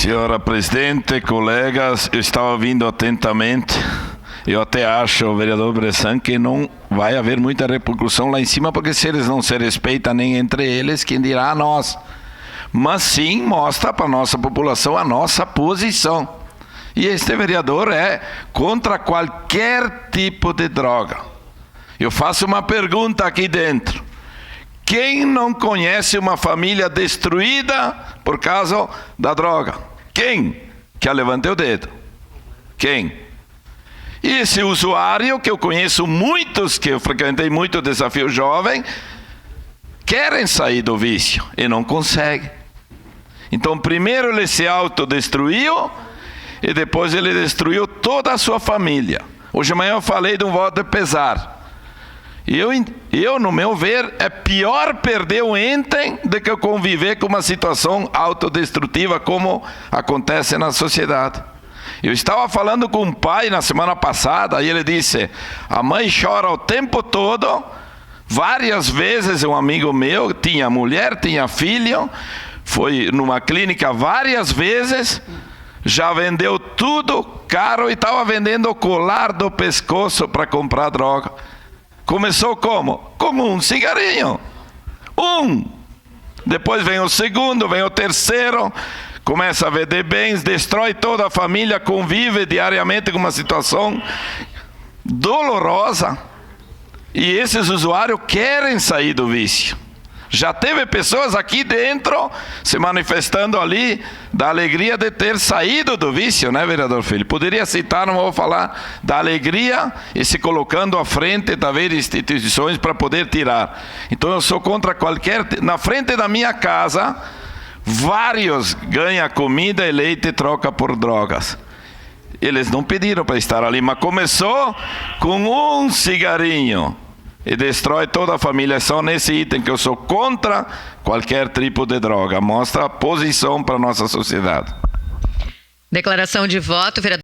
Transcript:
Senhora presidente, colegas, eu estava ouvindo atentamente. Eu até acho, vereador Bressan, que não vai haver muita repercussão lá em cima, porque se eles não se respeitam nem entre eles, quem dirá a nós? Mas sim mostra para a nossa população a nossa posição. E este vereador é contra qualquer tipo de droga. Eu faço uma pergunta aqui dentro. Quem não conhece uma família destruída por causa da droga? Quem? Que levante o dedo. Quem? E esse usuário, que eu conheço muitos, que eu frequentei muito o Desafio Jovem, querem sair do vício e não conseguem. Então, primeiro ele se autodestruiu e depois ele destruiu toda a sua família. Hoje de manhã eu falei de um voto de pesar. Eu, no meu ver, é pior perder o ente do que conviver com uma situação autodestrutiva como acontece na sociedade. Eu estava falando com um pai na semana passada e ele disse, a mãe chora o tempo todo, várias vezes um amigo meu, tinha mulher, tinha filho, foi numa clínica várias vezes, já vendeu tudo caro e estava vendendo o colar do pescoço para comprar droga. Começou como? Como um cigarinho. Depois vem o segundo, vem o terceiro, começa a vender bens, destrói toda a família, convive diariamente com uma situação dolorosa. E esses usuários querem sair do vício. Já teve pessoas aqui dentro se manifestando ali da alegria de ter saído do vício, né, vereador Filho? Poderia citar, não vou falar, da alegria e se colocando à frente das instituições para poder tirar. Então eu sou contra qualquer... Na frente da minha casa, vários ganham comida e leite e troca por drogas. Eles não pediram para estar ali, mas começou com um cigarinho. E destrói toda a família. É só nesse item que eu sou contra qualquer tipo de droga. Mostra a posição para a nossa sociedade. Declaração de voto, vereador.